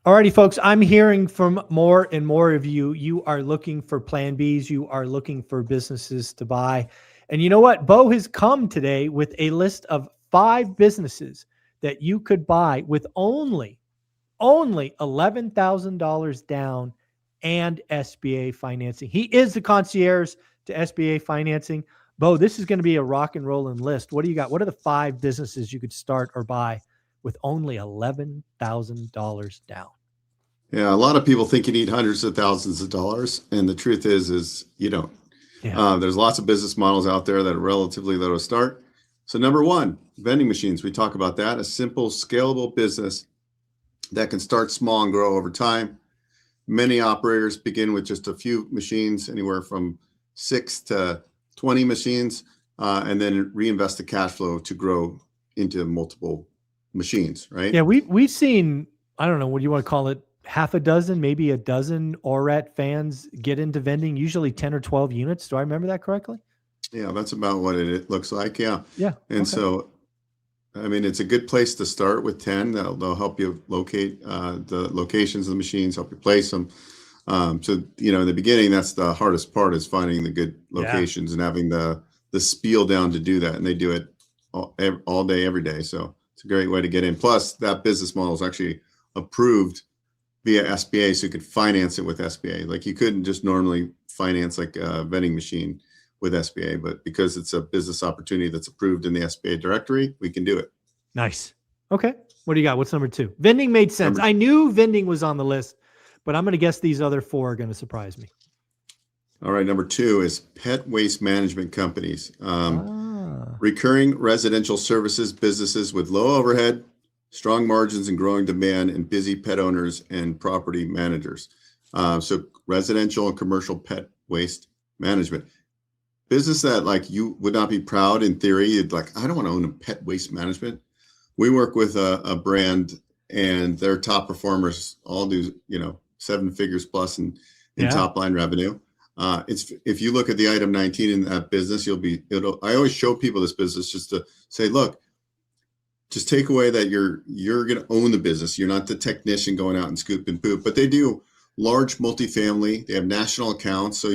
Alrighty, folks, I'm hearing from more and more of you. You are looking for plan Bs. You are looking for businesses to buy. And you know what? Bo has come today with a list of 5 businesses that you could buy with only $11,000 down and SBA financing. He is the concierge to SBA financing. Bo, this is going to be a rock and rolling list. What do you got? What are the 5 businesses you could start or buy with only $11,000 down? Yeah, a lot of people think you need hundreds of thousands of dollars, and the truth is you don't. Yeah. There's lots of business models out there that are relatively low to start. So number one, vending machines. We talk about that, a simple, scalable business that can start small and grow over time. Many operators begin with just a few machines, anywhere from 6 to 20 machines, and then reinvest the cash flow to grow into multiple machines, right? Yeah, we've seen, I don't know, what do you want to call it? Half a dozen, maybe a dozen ORAT fans get into vending, usually 10 or 12 units. Do I remember that correctly? Yeah, that's about what it looks like. Yeah. Yeah. And Okay. so, I mean, it's a good place to start with 10. They'll help you locate the locations of the machines, help you place them. So, in the beginning, that's the hardest part, is finding the good locations and having the spiel down to do that. And they do it all day, every day. So it's a great way to get in. Plus, that business model is actually approved via SBA, so you could finance it with SBA. Like, you couldn't just normally finance like a vending machine with SBA, but because it's a business opportunity that's approved in the SBA directory, we can do it. Nice. Okay. What do you got? What's number 2? Vending made sense. I knew vending was on the list, but I'm going to guess these other 4 are going to surprise me. All right. Number 2 is pet waste management companies. Recurring residential services businesses with low overhead, strong margins and growing demand, and busy pet owners and property managers. So residential and commercial pet waste management. Business that, like, you would not be proud in theory. You'd like, I don't want to own a pet waste management. We work with a brand, and their top performers all do, 7 figures plus in top line revenue. If you look at the item 19 in that business, I always show people this business just to say, look, just take away that you're going to own the business. You're not the technician going out and scoop and poop, but they do large multifamily. They have national accounts. So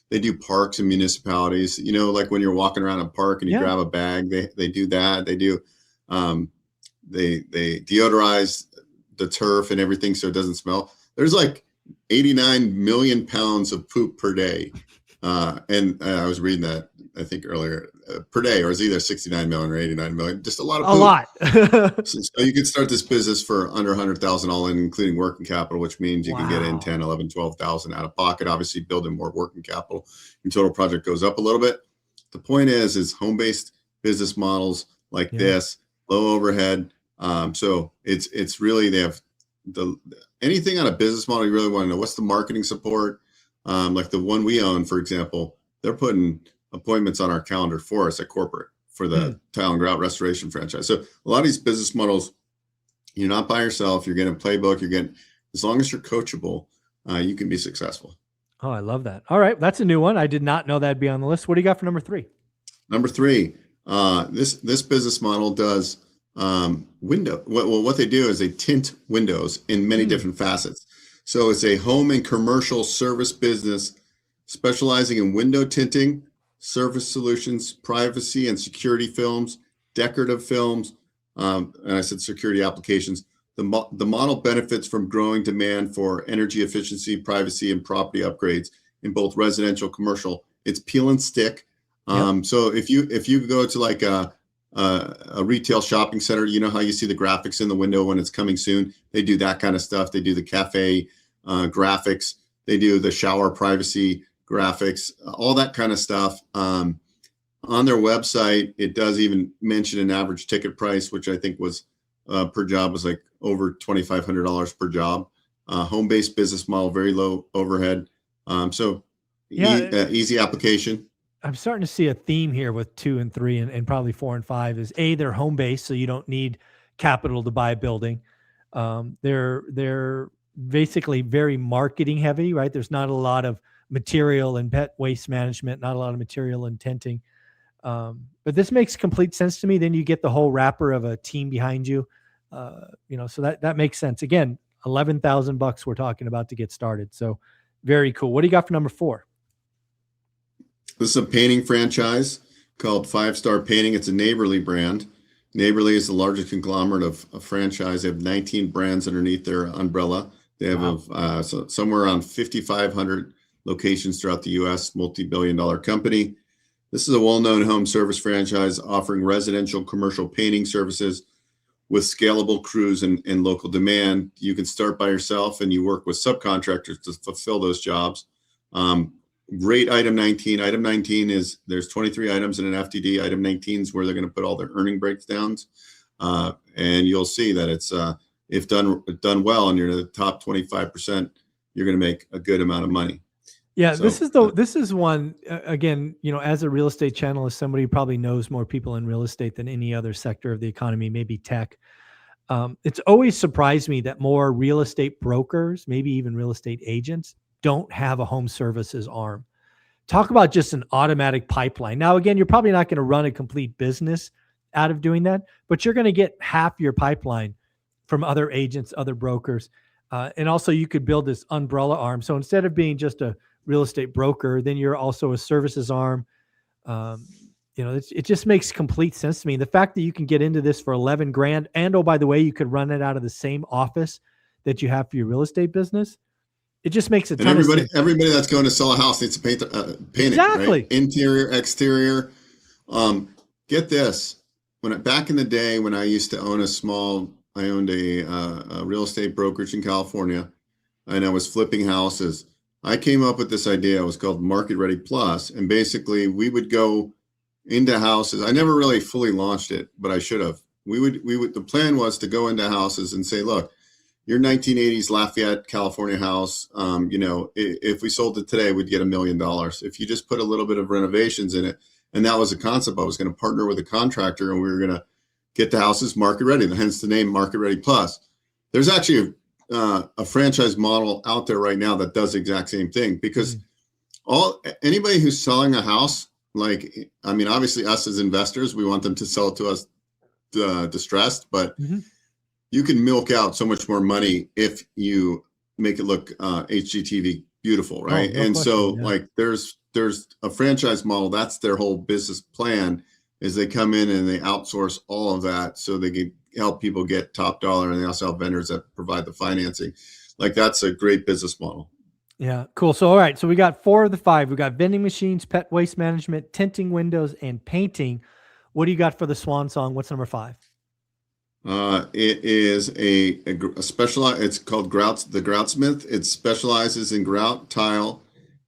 they do parks and municipalities, like when you're walking around a park and you grab a bag, they do that. They do, they deodorize the turf and everything so it doesn't smell. There's like 89 million pounds of poop per day. And I was reading that, I think earlier, per day, or it's either 69 million or 89 million, just a lot of poop. A lot. So you can start this business for under 100,000 all in, including working capital, which means you can get in 10, 11, 12,000 out of pocket. Obviously, building more working capital, your total project goes up a little bit. The point is home-based business models like this, low overhead. So it's really, they have anything on a business model. You really want to know what's the marketing support. Like the one we own, for example, they're putting appointments on our calendar for us at corporate for the tile and grout restoration franchise. So a lot of these business models, you're not by yourself. You're getting a playbook. As long as you're coachable, you can be successful. Oh, I love that. All right. That's a new one. I did not know that'd be on the list. What do you got for number 3? Number 3, this business model does window. Well, what they do is they tint windows in many different facets. So it's a home and commercial service business specializing in window tinting, service solutions, privacy and security films, decorative films, and I said security applications. The model benefits from growing demand for energy efficiency, privacy, and property upgrades in both residential, commercial. It's peel and stick. So if you go to like a retail shopping center, you know how you see the graphics in the window when it's coming soon? They do that kind of stuff. They do the cafe graphics. They do the shower privacy graphics, all that kind of stuff. On their website, it does even mention an average ticket price, which I think was per job was like over $2,500 per job. Home-based business model, very low overhead. Easy application. I'm starting to see a theme here with 2 and 3 and probably 4 and 5 is they're home-based, so you don't need capital to buy a building. They're basically very marketing heavy, right? There's not a lot of material in pet waste management, not a lot of material in tinting. But this makes complete sense to me. Then you get the whole wrapper of a team behind you. So that makes sense. Again, $11,000 we're talking about to get started. So very cool. What do you got for number 4? This is a painting franchise called 5 Star Painting. It's a Neighborly brand. Neighborly is the largest conglomerate of a franchise. They have 19 brands underneath their umbrella. They have somewhere around 5,500 locations throughout the U.S., multi-billion-dollar company. This is a well-known home service franchise offering residential commercial painting services with scalable crews and local demand. You can start by yourself and you work with subcontractors to fulfill those jobs. Great item 19. Item 19 is there's 23 items in an FTD. Item 19 is where they're going to put all their earning breakdowns. And you'll see that it's if done well and you're in the top 25%, you're going to make a good amount of money. Yeah, so, this is one, again, as a real estate channel, as somebody who probably knows more people in real estate than any other sector of the economy, maybe tech. It's always surprised me that more real estate brokers, maybe even real estate agents, don't have a home services arm. Talk about just an automatic pipeline. Now, again, you're probably not going to run a complete business out of doing that, but you're going to get half your pipeline from other agents, other brokers. And also you could build this umbrella arm. So instead of being just a real estate broker, then you're also a services arm. It just makes complete sense to me. The fact that you can get into this for 11 grand, and oh, by the way, you could run it out of the same office that you have for your real estate business. It just makes a ton of sense. Everybody that's going to sell a house needs to paint exactly. It, right? Interior, exterior. Get this. Back in the day when I used to own I owned a real estate brokerage in California, and I was flipping houses. I came up with this idea. It was called Market Ready Plus, and basically we would go into houses. I never really fully launched it, but I should have. The plan was to go into houses and say, look, your 1980s Lafayette, California house, if we sold it today, we'd get $1 million. If you just put a little bit of renovations in it, and that was the concept. I was going to partner with a contractor, and we were going to get the houses market ready, hence the name Market Ready Plus. There's actually a franchise model out there right now that does the exact same thing, because anybody who's selling a house, obviously us as investors, we want them to sell it to us distressed, but you can milk out so much more money if you make it look HGTV beautiful, right? Oh, no and question, so yeah. there's a franchise model. That's their whole business plan, is they come in and they outsource all of that so they can help people get top dollar, and they also have vendors that provide the financing. That's a great business model. Yeah, cool. So, all right. So we got 4 of the 5. We got vending machines, pet waste management, tinting windows, and painting. What do you got for the swan song? What's number 5? It is a specialized, it's called Grout, the Groutsmith. It specializes in grout, tile,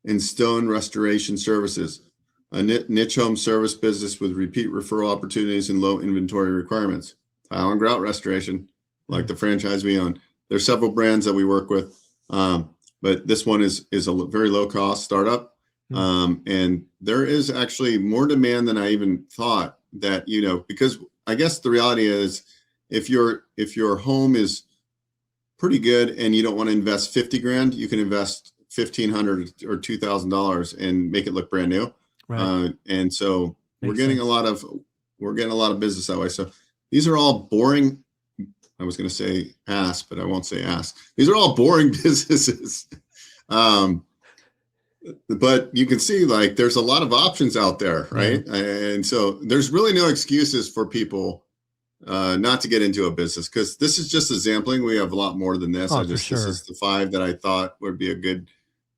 and stone restoration services. A niche home service business with repeat referral opportunities and low inventory requirements. Tile and grout restoration, like the franchise we own. There's several brands that we work with, but this one is a very low cost startup. And there is actually more demand than I even thought that, because I guess the reality is, if your home is pretty good and you don't want to invest 50 grand, you can invest $1,500 or $2,000 and make it look brand new. Right. And so Makes we're getting sense. a lot of business that way. So these are all boring. I was going to say ass, but I won't say ass. These are all boring businesses. But you can see there's a lot of options out there, right? Yeah. And so there's really no excuses for people not to get into a business, because this is just a sampling. We have a lot more than this. This is the 5 that I thought would be a good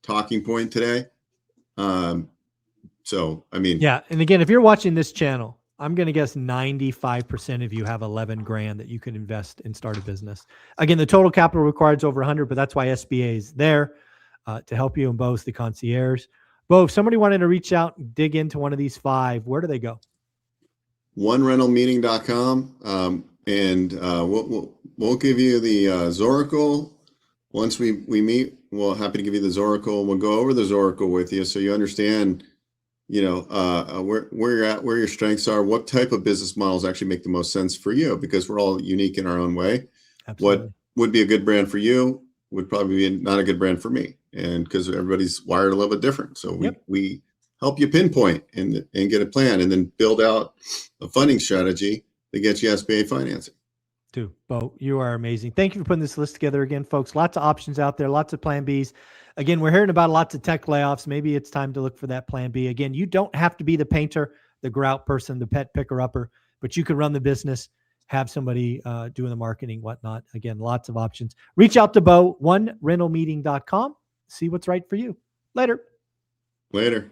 talking point today. Yeah. And again, if you're watching this channel, I'm going to guess 95% of you have 11 grand that you can invest and start a business. Again, the total capital required is over 100, but that's why SBA is there to help you, and Bo's the concierge. Bo, if somebody wanted to reach out and dig into one of these 5, where do they go? onerentalmeeting.com. And we'll give you the Zoracle. Once we meet, we'll happy to give you the Zoracle. We'll go over the Zoracle with you so you understand, where you're at, where your strengths are, what type of business models actually make the most sense for you, because we're all unique in our own way. Absolutely. What would be a good brand for you would probably be not a good brand for me. And because everybody's wired a little bit different. So we help you pinpoint and get a plan, and then build out a funding strategy that gets you SBA financing. too. Bo, you are amazing. Thank you for putting this list together again, folks. Lots of options out there, lots of plan Bs. Again, we're hearing about lots of tech layoffs. Maybe it's time to look for that plan B. Again, you don't have to be the painter, the grout person, the pet picker-upper, but you can run the business, have somebody doing the marketing, whatnot. Again, lots of options. Reach out to Bo, onerentalmeeting.com. See what's right for you. Later. Later.